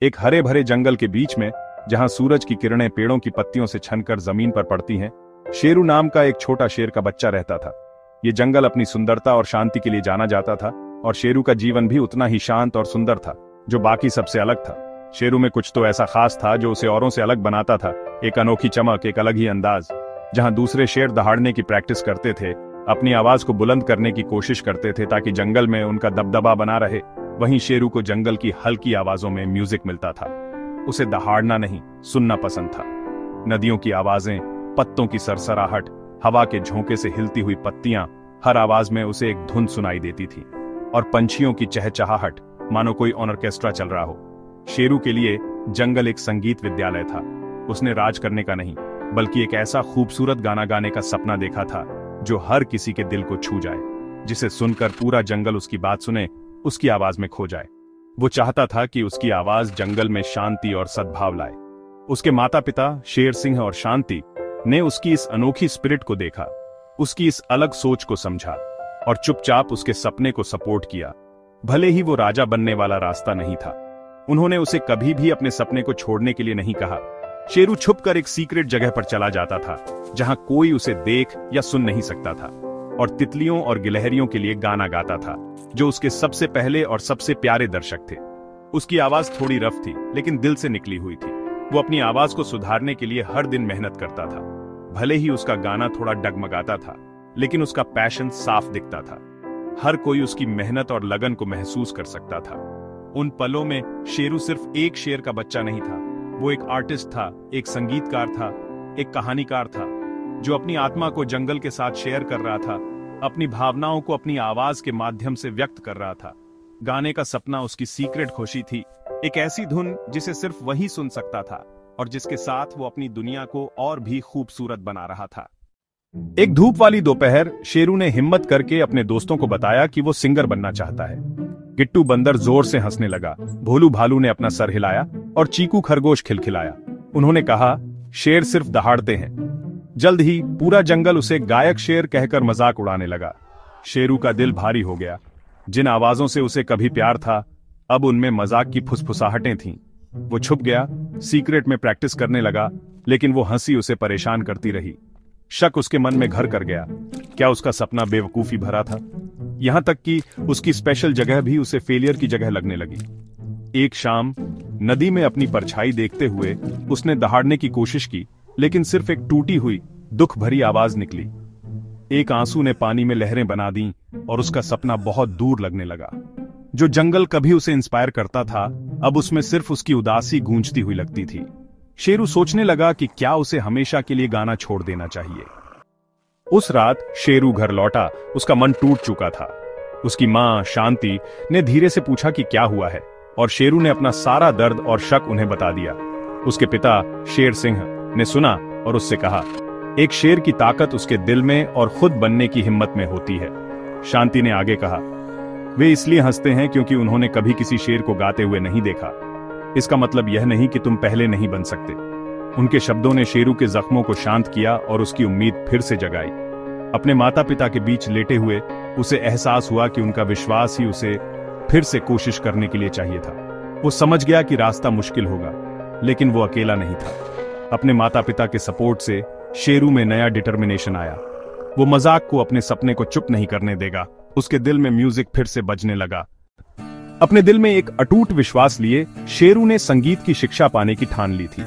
एक हरे भरे जंगल के बीच में, जहां सूरज की किरणें पेड़ों की पत्तियों से छनकर जमीन पर पड़ती हैं, शेरू नाम का एक छोटा शेर का बच्चा रहता था। ये जंगल अपनी सुंदरता और शांति के लिए जाना जाता था, और शेरू का जीवन भी उतना ही शांत और सुंदर था, जो बाकी सबसे अलग था। शेरू में कुछ तो ऐसा खास था जो उसे औरों से अलग बनाता था। एक अनोखी चमक, एक अलग ही अंदाज। जहां दूसरे शेर दहाड़ने की प्रैक्टिस करते थे, अपनी आवाज को बुलंद करने की कोशिश करते थे ताकि जंगल में उनका दबदबा बना रहे, वहीं शेरू को जंगल की हल्की आवाजों में म्यूजिक मिलता था। उसे दहाड़ना नहीं, सुनना पसंद था। नदियों की आवाजें, पत्तों की सरसराहट, हवा के झोंके से हिलती हुई पत्तियां, हर आवाज में उसे एक धुन सुनाई देती थी। और पंछियों की चहचहाहट, मानो कोई ऑर्केस्ट्रा चल रहा हो। शेरू के लिए जंगल एक संगीत विद्यालय था। उसने राज करने का नहीं, बल्कि एक ऐसा खूबसूरत गाना गाने का सपना देखा था जो हर किसी के दिल को छू जाए, जिसे सुनकर पूरा जंगल उसकी बात सुने, उसकी आवाज में खो जाए। वो चाहता था कि उसकी आवाज जंगल में शांति और सद्भाव लाए। उसके माता पिता शेर सिंह और शांति ने उसकी इस अनोखी स्पिरिट को देखा, उसकी इस अलग सोच को समझा और चुपचाप उसके सपने को सपोर्ट किया। भले ही वो राजा बनने वाला रास्ता नहीं था, उन्होंने उसे कभी भी अपने सपने को छोड़ने के लिए नहीं कहा। शेरू छुपकर एक सीक्रेट जगह पर चला जाता था, जहां कोई उसे देख या सुन नहीं सकता था, और तितलियों और गिलहरियों के लिए गाना गाता था, जो उसके सबसे पहले और सबसे प्यारे दर्शक थे। उसकी आवाज थोड़ी रफ थी, लेकिन दिल से निकली हुई थी। वो अपनी आवाज को सुधारने के लिए हर दिन मेहनत करता था। भले ही उसका गाना थोड़ा डगमगाता था, लेकिन उसका पैशन साफ दिखता था। हर कोई उसकी मेहनत और लगन को महसूस कर सकता था। उन पलों में शेरू सिर्फ एक शेर का बच्चा नहीं था, वो एक आर्टिस्ट था, एक संगीतकार था, एक कहानीकार था, जो अपनी आत्मा को जंगल के साथ शेयर कर रहा था, अपनी भावनाओं को अपनी आवाज के माध्यम से व्यक्त कर रहा था। गाने का सपना उसकी सीक्रेट खुशी थी, एक ऐसी धुन जिसे सिर्फ वही सुन सकता था और जिसके साथ वो अपनी दुनिया को और भी खूबसूरत बना रहा था। एक धूप वाली दोपहर शेरू ने हिम्मत करके अपने दोस्तों को बताया कि वो सिंगर बनना चाहता है। गिट्टू बंदर जोर से हंसने लगा, भोलू भालू ने अपना सर हिलाया और चीकू खरगोश खिलखिलाया। उन्होंने कहा, शेर सिर्फ दहाड़ते हैं। जल्द ही पूरा जंगल उसे गायक शेर कहकर मजाक उड़ाने लगा। शेरू का दिल भारी हो गया। जिन आवाजों से उसे कभी प्यार था, अब उनमें मजाक की फुसफुसाहटें थीं। वो छुप गया, सीक्रेट में प्रैक्टिस करने लगा, लेकिन वो हंसी उसे परेशान करती रही। शक उसके मन में घर कर गया। क्या उसका सपना बेवकूफी भरा था? यहां तक कि उसकी स्पेशल जगह भी उसे फेलियर की जगह लगने लगी। एक शाम नदी में अपनी परछाई देखते हुए उसने दहाड़ने की कोशिश की, लेकिन सिर्फ एक टूटी हुई, दुख भरी आवाज निकली। एक आंसू ने पानी में लहरें बना दी और उसका सपना बहुत दूर लगने लगा। जो जंगल कभी उसे इंस्पायर करता था, अब उसमें सिर्फ उसकी उदासी गूंजती हुई लगती थी। शेरू सोचने लगा कि क्या उसे हमेशा के लिए गाना छोड़ देना चाहिए। उस रात शेरू घर लौटा, उसका मन टूट चुका था। उसकी मां शांति ने धीरे से पूछा कि क्या हुआ है, और शेरू ने अपना सारा दर्द और शक उन्हें बता दिया। उसके पिता शेर सिंह ने सुना और उससे कहा, एक शेर की ताकत उसके दिल में और खुद बनने की हिम्मत में होती है। शांति ने आगे कहा, वे इसलिए हंसते हैं क्योंकि उन्होंने कभी किसी शेर को गाते हुए नहीं देखा। इसका मतलब यह नहीं कि तुम पहले नहीं बन सकते। उनके शब्दों ने शेरू के जख्मों को शांत किया और उसकी उम्मीद फिर से जगाई। अपने माता पिता के बीच लेटे हुए उसे एहसास हुआ कि उनका विश्वास ही उसे फिर से कोशिश करने के लिए चाहिए था। वो समझ गया कि रास्ता मुश्किल होगा, लेकिन वो अकेला नहीं था। अपने माता पिता के सपोर्ट से शेरू में नया डिटर्मिनेशन आया। वो मजाक को, अपने सपने को चुप नहीं करने देगा। उसके दिल में म्यूजिक फिर से बजने लगा। अपने दिल में एक अटूट विश्वास लिए शेरू ने संगीत की शिक्षा पाने की ठान ली थी।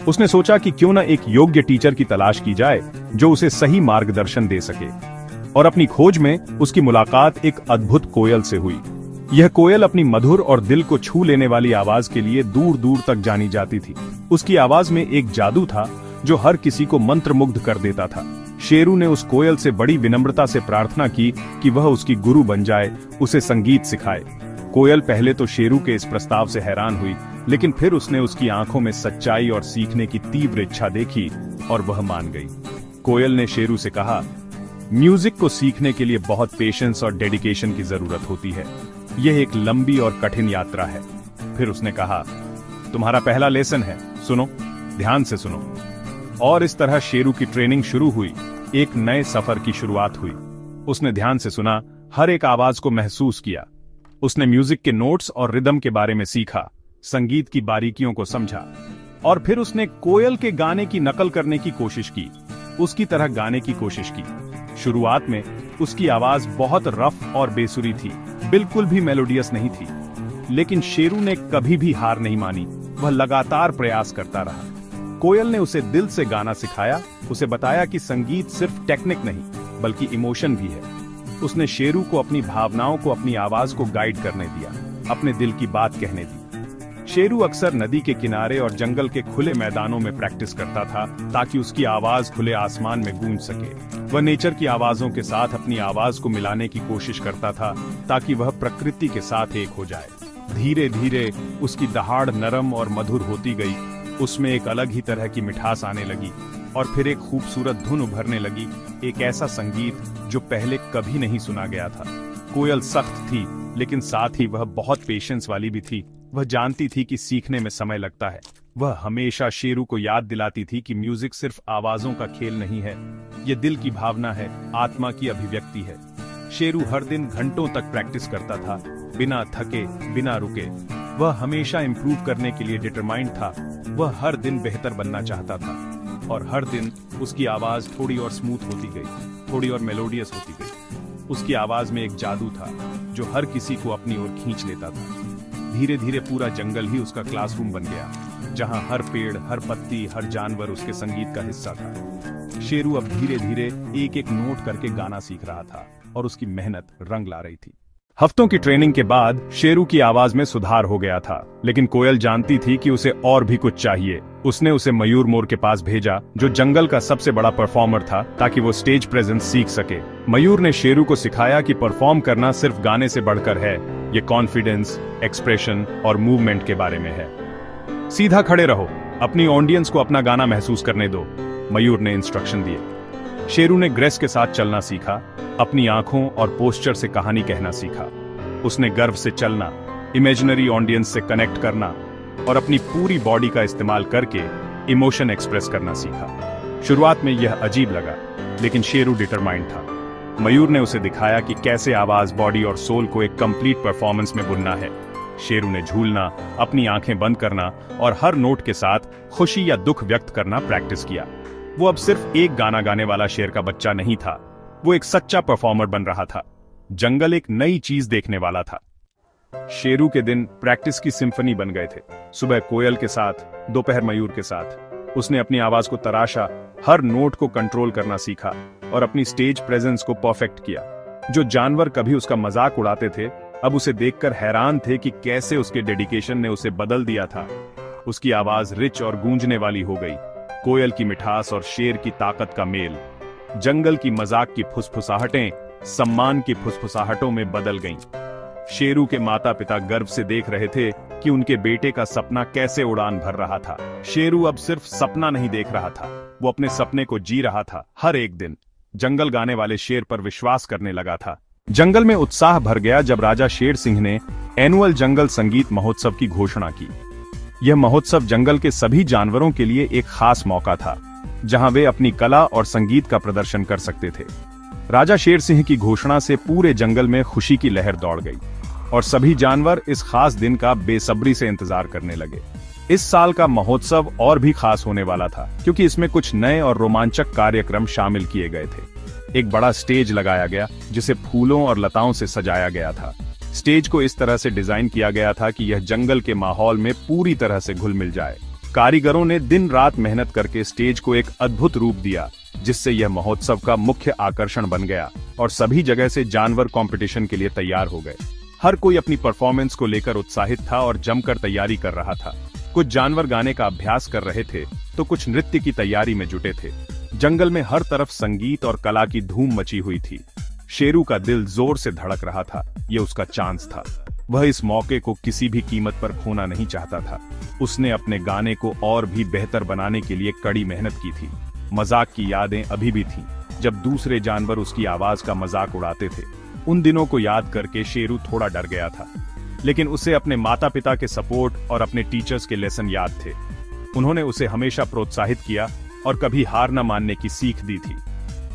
उसने सोचा कि क्यों न एक योग्य टीचर की तलाश की जाए जो उसे सही मार्गदर्शन दे सके। और अपनी खोज में उसकी मुलाकात एक अद्भुत कोयल से हुई। यह कोयल अपनी मधुर और दिल को छू लेने वाली आवाज के लिए दूर दूर तक जानी जाती थी। उसकी आवाज में एक जादू था जो हर किसी को मंत्रमुग्ध कर देता था। शेरू ने उस कोयल से बड़ी विनम्रता से प्रार्थना की कि वह उसकी गुरु बन जाए, उसे संगीत सिखाए। कोयल पहले तो शेरू के इस प्रस्ताव से हैरान हुई, लेकिन फिर उसने उसकी आंखों में सच्चाई और सीखने की तीव्र इच्छा देखी और वह मान गई। कोयल ने शेरू से कहा, म्यूजिक को सीखने के लिए बहुत पेशेंस और डेडिकेशन की जरूरत होती है। यह एक लंबी और कठिन यात्रा है। फिर उसने कहा, तुम्हारा पहला लेसन है, सुनो, ध्यान से सुनो। और इस तरह शेरू की ट्रेनिंग शुरू हुई। एक नए सफर की शुरुआत हुई। उसने ध्यान से सुना, हर एक आवाज को महसूस किया। उसने म्यूजिक के नोट्स और रिदम के बारे में सीखा, संगीत की बारीकियों को समझा, और फिर उसने कोयल के गाने की नकल करने की कोशिश की, उसकी तरह गाने की कोशिश की। शुरुआत में उसकी आवाज बहुत रफ और बेसुरी थी, बिल्कुल भी मेलोडियस नहीं थी, लेकिन शेरू ने कभी भी हार नहीं मानी। वह लगातार प्रयास करता रहा। कोयल ने उसे दिल से गाना सिखाया, उसे बताया कि संगीत सिर्फ टेक्निक नहीं बल्कि इमोशन भी है। उसने शेरू को अपनी भावनाओं को अपनी आवाज को गाइड करने दिया, अपने दिल की बात कहने दी। शेरू अक्सर नदी के किनारे और जंगल के खुले मैदानों में प्रैक्टिस करता था ताकि उसकी आवाज खुले आसमान में गूंज सके। वह नेचर की आवाजों के साथ अपनी आवाज को मिलाने की कोशिश करता था ताकि वह प्रकृति के साथ एक हो जाए। धीरे धीरे उसकी दहाड़ नरम और मधुर होती गई, उसमें एक अलग ही तरह की मिठास आने लगी और फिर एक खूबसूरत धुन उभरने लगी, एक ऐसा संगीत जो पहले कभी नहीं सुना गया था। कोयल सख्त थी, लेकिन साथ ही वह बहुत पेशेंस वाली भी थी। वह जानती थी कि सीखने में समय लगता है। वह हमेशा शेरू को याद दिलाती थी कि म्यूजिक सिर्फ आवाजों का खेल नहीं है, ये दिल की भावना है, आत्मा की अभिव्यक्ति है। शेरू हर दिन घंटों तक प्रैक्टिस करता था, बिना थके, बिना रुके। वह हमेशा इम्प्रूव करने के लिए डिटरमाइंड था। वह हर दिन बेहतर बनना चाहता था, और हर दिन उसकी आवाज थोड़ी और स्मूथ होती गई, थोड़ी और मेलोडियस होती गई। उसकी आवाज में एक जादू था जो हर किसी को अपनी ओर खींच लेता था। धीरे धीरे पूरा जंगल ही उसका क्लासरूम बन गया, जहां हर पेड़, हर पत्ती, हर जानवर उसके संगीत का हिस्सा था। शेरू अब धीरे धीरे एक एक नोट करके गाना सीख रहा था और उसकी मेहनत रंग ला रही थी। हफ्तों की ट्रेनिंग के बाद शेरू की आवाज में सुधार हो गया था, लेकिन कोयल जानती थी कि उसे और भी कुछ चाहिए। उसने उसे मयूर मोर के पास भेजा, जो जंगल का सबसे बड़ा परफॉर्मर था, ताकि वो स्टेज प्रेजेंस सीख सके। मयूर ने शेरू को सिखाया कि परफॉर्म करना सिर्फ गाने से बढ़कर है, ये कॉन्फिडेंस, एक्सप्रेशन और मूवमेंट के बारे में है। सीधा खड़े रहो, अपनी ऑडियंस को अपना गाना महसूस करने दो, मयूर ने इंस्ट्रक्शन दिए। शेरू ने ग्रेस के साथ चलना सीखा, अपनी आंखों और पोस्चर से कहानी कहना सीखा। उसने गर्व से चलना, इमेजिनरी ऑडियंस से कनेक्ट करना और अपनी पूरी बॉडी का इस्तेमाल करके इमोशन एक्सप्रेस करना सीखा। शुरुआत में यह अजीब लगा, लेकिन शेरू डिटरमाइंड था। मयूर ने उसे दिखाया कि कैसे आवाज, बॉडी और सोल को एक कंप्लीट परफॉर्मेंस में बुनना है। शेरू ने झूलना, अपनी आंखें बंद करना और हर नोट के साथ खुशी या दुख व्यक्त करना प्रैक्टिस किया। वो अब सिर्फ एक गाना गाने वाला शेर का बच्चा नहीं था, वो एक सच्चा परफॉर्मर बन रहा था। जंगल एक नई चीज देखने वाला था। शेरू के दिन प्रैक्टिस की सिम्फनी बन गए थे। सुबह कोयल के साथ, दोपहर मयूर के साथ। उसने अपनी आवाज को तराशा, हर नोट को कंट्रोल करना सीखा और अपनी स्टेज प्रेजेंस को परफेक्ट किया। जो जानवर कभी उसका मजाक उड़ाते थे, अब उसे देखकर हैरान थे कि कैसे उसके डेडिकेशन ने उसे बदल दिया था। उसकी आवाज रिच और गूंजने वाली हो गई। कोयल की मिठास और शेर की ताकत का मेल। जंगल की मजाक की फुसफुसाहटें सम्मान की फुसफुसाहटों में बदल गईं। शेरू के माता पिता गर्व से देख रहे थे कि उनके बेटे का सपना कैसे उड़ान भर रहा था। शेरू अब सिर्फ सपना नहीं देख रहा था, वो अपने सपने को जी रहा था। हर एक दिन जंगल गाने वाले शेर पर विश्वास करने लगा था। जंगल में उत्साह भर गया जब राजा शेर सिंह ने एनुअल जंगल संगीत महोत्सव की घोषणा की। यह महोत्सव जंगल के सभी जानवरों के लिए एक खास मौका था, जहां वे अपनी कला और संगीत का प्रदर्शन कर सकते थे। राजा शेर सिंह की घोषणा से पूरे जंगल में खुशी की लहर दौड़ गई और सभी जानवर इस खास दिन का बेसब्री से इंतजार करने लगे। इस साल का महोत्सव और भी खास होने वाला था, क्योंकि इसमें कुछ नए और रोमांचक कार्यक्रम शामिल किए गए थे। एक बड़ा स्टेज लगाया गया, जिसे फूलों और लताओं से सजाया गया था। स्टेज को इस तरह से डिजाइन किया गया था कि यह जंगल के माहौल में पूरी तरह से घुल मिल जाए। कारीगरों ने दिन रात मेहनत करके स्टेज को एक अद्भुत रूप दिया, जिससे यह महोत्सव का मुख्य आकर्षण बन गया और सभी जगह से जानवर कंपटीशन के लिए तैयार हो गए। हर कोई अपनी परफॉर्मेंस को लेकर उत्साहित था और जमकर तैयारी कर रहा था। कुछ जानवर गाने का अभ्यास कर रहे थे, तो कुछ नृत्य की तैयारी में जुटे थे। जंगल में हर तरफ संगीत और कला की धूम मची हुई थी। शेरू का दिल जोर से धड़क रहा था, ये उसका चांस था। वह इस मौके को किसी भी कीमत पर खोना नहीं चाहता था। उसने अपने गाने को और भी बेहतर बनाने के लिए कड़ी मेहनत की थी। मजाक की यादें अभी भी थीं, जब दूसरे जानवर उसकी आवाज का मजाक उड़ाते थे। उन दिनों को याद करके शेरू थोड़ा डर गया था, लेकिन उसे अपने माता पिता के सपोर्ट और अपने टीचर्स के लेसन याद थे। उन्होंने उसे हमेशा प्रोत्साहित किया और कभी हार न मानने की सीख दी थी।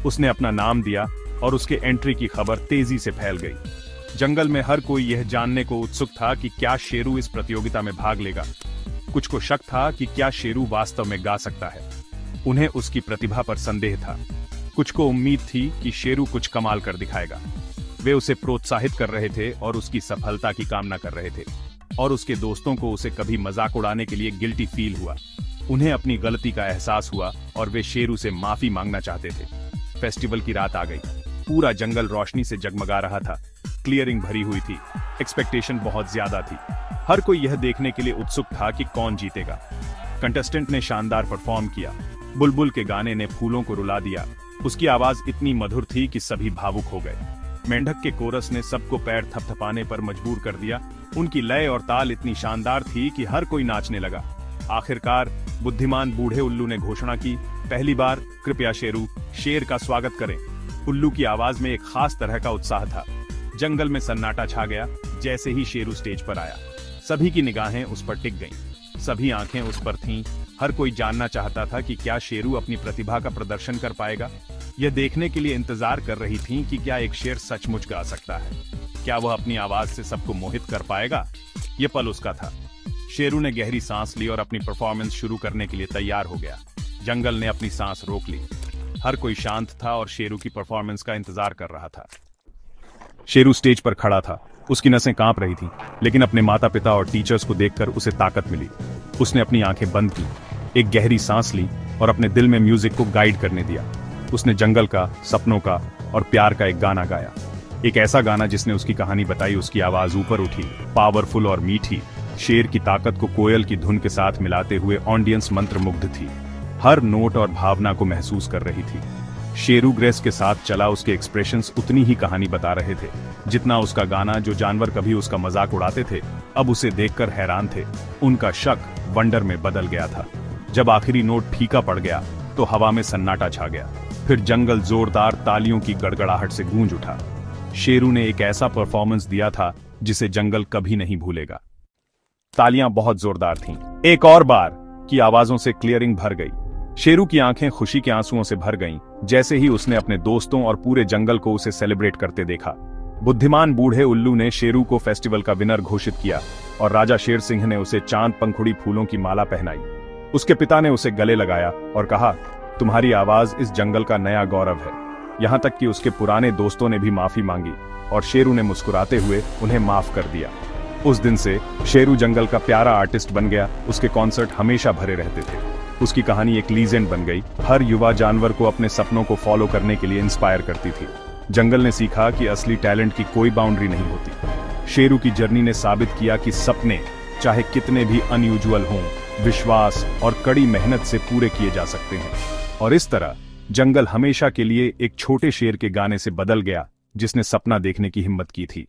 उसने अपना नाम दिया और उसके एंट्री की खबर तेजी से फैल गई। जंगल में हर कोई यह जानने को उत्सुक था कि क्या शेरू इस प्रतियोगिता में भाग लेगा। कुछ को शक था कि क्या शेरू वास्तव में गा सकता है। उन्हें उसकी प्रतिभा पर संदेह था। कुछ को उम्मीद थी कि शेरू कुछ कमाल कर दिखाएगा। वे उसे प्रोत्साहित कर रहे थे और उसकी सफलता की कामना कर रहे थे। और उसके दोस्तों को उसे कभी मजाक उड़ाने के लिए गिल्टी फील हुआ। उन्हें अपनी गलती का एहसास हुआ और वे शेरू से माफी मांगना चाहते थे। फेस्टिवल की रात आ गई। पूरा जंगल रोशनी से जगमगा रहा था। क्लियरिंग भरी हुई थी। एक्सपेक्टेशन बहुत ज्यादा थी। हर कोई यह देखने के लिए उत्सुक था कि कौन जीतेगा। कंटेस्टेंट ने शानदार परफॉर्म किया। बुलबुल के गाने ने फूलों को रुला दिया। उसकी आवाज इतनी मधुर थी कि सभी भावुक हो गए। मेंढक के कोरस ने सबको पैर थपथपाने पर मजबूर कर दिया। उनकी लय और ताल इतनी शानदार थी कि हर कोई नाचने लगा। आखिरकार बुद्धिमान बूढ़े उल्लू ने घोषणा की, पहली बार कृपया शेरू शेर का स्वागत करें। उल्लू की आवाज में एक खास तरह का उत्साह था। जंगल में सन्नाटा छा गया जैसे ही शेरू स्टेज पर आया। सभी की निगाहें उस पर टिक गईं। सभी आंखें उस पर थीं। हर कोई जानना चाहता था कि क्या शेरू अपनी प्रतिभा का प्रदर्शन कर पाएगा। यह देखने के लिए इंतजार कर रही थीं कि क्या एक शेर सचमुच गा सकता है। क्या वह अपनी आवाज से सबको मोहित कर पाएगा। यह पल उसका था। शेरू ने गहरी सांस ली और अपनी परफॉर्मेंस शुरू करने के लिए तैयार हो गया। जंगल ने अपनी सांस रोक ली। हर कोई शांत था और शेरू की परफॉर्मेंस का इंतजार कर रहा था। शेरू स्टेज पर खड़ा था। उसकी नसें कांप रही थीं, लेकिन अपने माता पिता और टीचर्स को देखकर उसे ताकत मिली। उसने अपनी आंखें बंद की, एक गहरी सांस ली और अपने दिल में म्यूजिक को गाइड करने दिया। उसने जंगल का, सपनों का और प्यार का एक गाना गाया। एक ऐसा गाना जिसने उसकी कहानी बताई। उसकी आवाज ऊपर उठी, पावरफुल और मीठी। शेर की ताकत को कोयल की धुन के साथ मिलाते हुए ऑडियंस मंत्रमुग्ध थी। हर नोट और भावना को महसूस कर रही थी। शेरू ग्रेस के साथ चला। उसके एक्सप्रेशंस उतनी ही कहानी बता रहे थे जितना उसका गाना। जो जानवर कभी उसका मजाक उड़ाते थे, अब उसे देखकर हैरान थे। उनका शक वंडर में बदल गया था। जब आखिरी नोट फीका पड़ गया तो हवा में सन्नाटा छा गया। फिर जंगल जोरदार तालियों की गड़गड़ाहट से गूंज उठा। शेरू ने एक ऐसा परफॉर्मेंस दिया था जिसे जंगल कभी नहीं भूलेगा। तालियां बहुत जोरदार थीं। एक और बार की आवाजों से क्लियरिंग भर गई। शेरू की आंखें खुशी के आंसुओं से भर गईं जैसे ही उसने अपने दोस्तों और पूरे जंगल को उसे सेलिब्रेट करते देखा। बुद्धिमान बूढ़े उल्लू ने शेरू को फेस्टिवल का विनर घोषित किया और राजा शेर सिंह ने उसे चांद पंखुड़ी फूलों की माला पहनाई। उसके पिता ने उसे गले लगाया और कहा, तुम्हारी आवाज इस जंगल का नया गौरव है। यहाँ तक कि उसके पुराने दोस्तों ने भी माफी मांगी और शेरू ने मुस्कुराते हुए उन्हें माफ कर दिया। उस दिन से शेरू जंगल का प्यारा आर्टिस्ट बन गया। उसके कॉन्सर्ट हमेशा भरे रहते थे। उसकी कहानी एक लीजेंड बन गई। हर युवा जानवर को अपने सपनों को फॉलो करने के लिए इंस्पायर करती थी। जंगल ने सीखा कि असली टैलेंट की कोई बाउंड्री नहीं होती। शेरू की जर्नी ने साबित किया कि सपने चाहे कितने भी अनयूजुअल हों, विश्वास और कड़ी मेहनत से पूरे किए जा सकते हैं। और इस तरह जंगल हमेशा के लिए एक छोटे शेर के गाने से बदल गया जिसने सपना देखने की हिम्मत की थी।